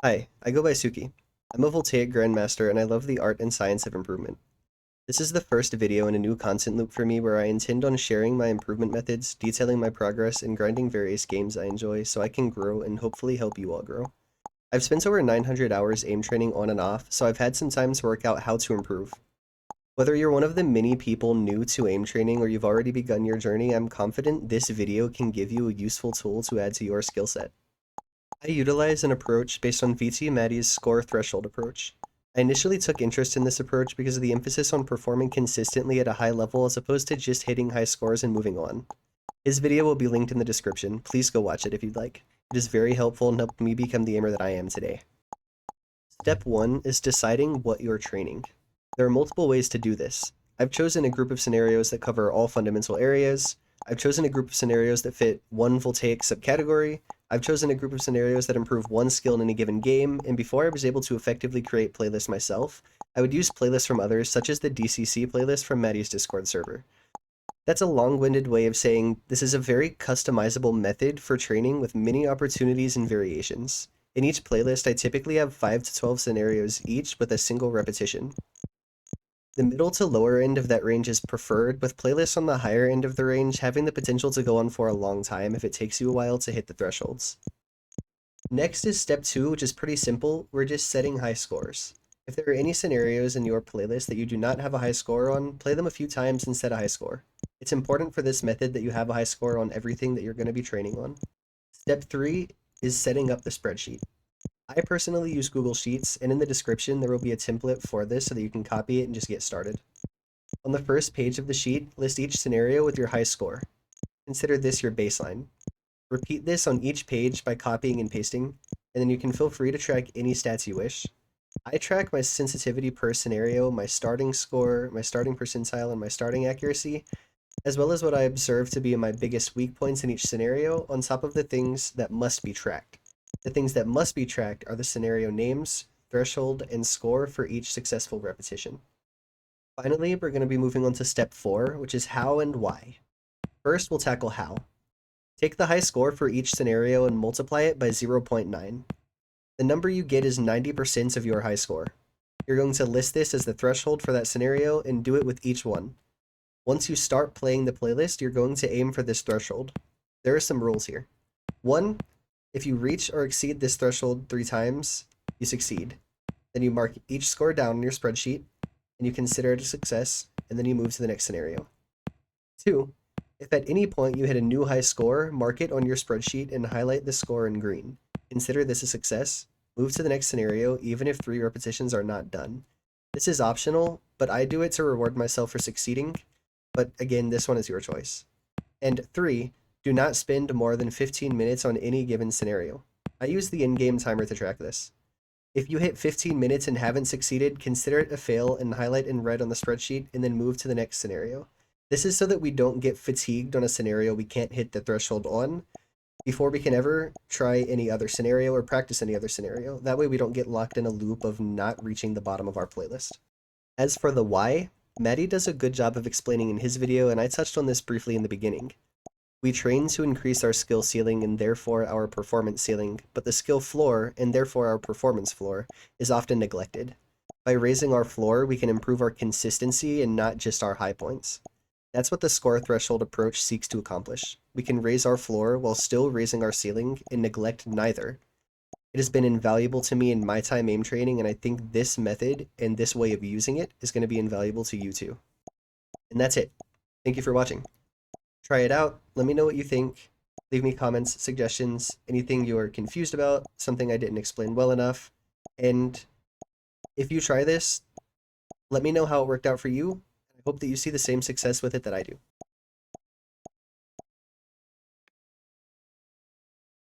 Hi, I go by Suki. I'm a Voltaic Grandmaster and I love the art and science of improvement. This is the first video in a new content loop for me where I intend on sharing my improvement methods, detailing my progress, and grinding various games I enjoy so I can grow and hopefully help you all grow. I've spent over 900 hours aim training on and off, so I've had some time to work out how to improve. Whether you're one of the many people new to aim training or you've already begun your journey, I'm confident this video can give you a useful tool to add to your skill set. I utilize an approach based on VT Maddie's score threshold approach. I initially took interest in this approach because of the emphasis on performing consistently at a high level as opposed to just hitting high scores and moving on. His video will be linked in the description. Please go watch it if you'd like. It is very helpful and helped me become the aimer that I am today. Step 1 is deciding what you're training. There are multiple ways to do this. I've chosen a group of scenarios that cover all fundamental areas. I've chosen a group of scenarios that fit one Voltaic subcategory. I've chosen a group of scenarios that improve one skill in any given game, and before I was able to effectively create playlists myself, I would use playlists from others, such as the DCC playlist from Maddie's Discord server. That's a long-winded way of saying this is a very customizable method for training with many opportunities and variations. In each playlist, I typically have 5 to 12 scenarios each with a single repetition. The middle to lower end of that range is preferred, with playlists on the higher end of the range having the potential to go on for a long time if it takes you a while to hit the thresholds. Next is step 2, which is pretty simple. We're just setting high scores. If there are any scenarios in your playlist that you do not have a high score on, play them a few times and set a high score. It's important for this method that you have a high score on everything that you're going to be training on. Step 3 is setting up the spreadsheet. I personally use Google Sheets, and in the description there will be a template for this so that you can copy it and just get started. On the first page of the sheet, list each scenario with your high score. Consider this your baseline. Repeat this on each page by copying and pasting, and then you can feel free to track any stats you wish. I track my sensitivity per scenario, my starting score, my starting percentile, and my starting accuracy, as well as what I observe to be my biggest weak points in each scenario, on top of the things that must be tracked. The things that must be tracked are the scenario names, threshold, and score for each successful repetition. Finally, we're going to be moving on to step 4, which is how and why. First, we'll tackle how. Take the high score for each scenario and multiply it by 0.9. The number you get is 90% of your high score. You're going to list this as the threshold for that scenario and do it with each one. Once you start playing the playlist, you're going to aim for this threshold. There are some rules here. 1. If you reach or exceed this threshold 3 times, you succeed. Then you mark each score down in your spreadsheet, and you consider it a success, and then you move to the next scenario. 2. If at any point you hit a new high score, mark it on your spreadsheet and highlight the score in green. Consider this a success. Move to the next scenario, even if 3 repetitions are not done. This is optional, but I do it to reward myself for succeeding. But again, this one is your choice. And 3. Do not spend more than 15 minutes on any given scenario. I use the in-game timer to track this. If you hit 15 minutes and haven't succeeded, consider it a fail and highlight in red on the spreadsheet and then move to the next scenario. This is so that we don't get fatigued on a scenario we can't hit the threshold on before we can ever try any other scenario or practice any other scenario. That way we don't get locked in a loop of not reaching the bottom of our playlist. As for the why, Maddie does a good job of explaining in his video, and I touched on this briefly in the beginning. We train to increase our skill ceiling and therefore our performance ceiling, but the skill floor, and therefore our performance floor, is often neglected. By raising our floor, we can improve our consistency and not just our high points. That's what the score threshold approach seeks to accomplish. We can raise our floor while still raising our ceiling and neglect neither. It has been invaluable to me in my time aim training, and I think this method and this way of using it is going to be invaluable to you too. And that's it. Thank you for watching. Try it out. Let me know what you think. Leave me comments, suggestions, anything you're confused about, something I didn't explain well enough. And if you try this, let me know how it worked out for you. I hope that you see the same success with it that I do.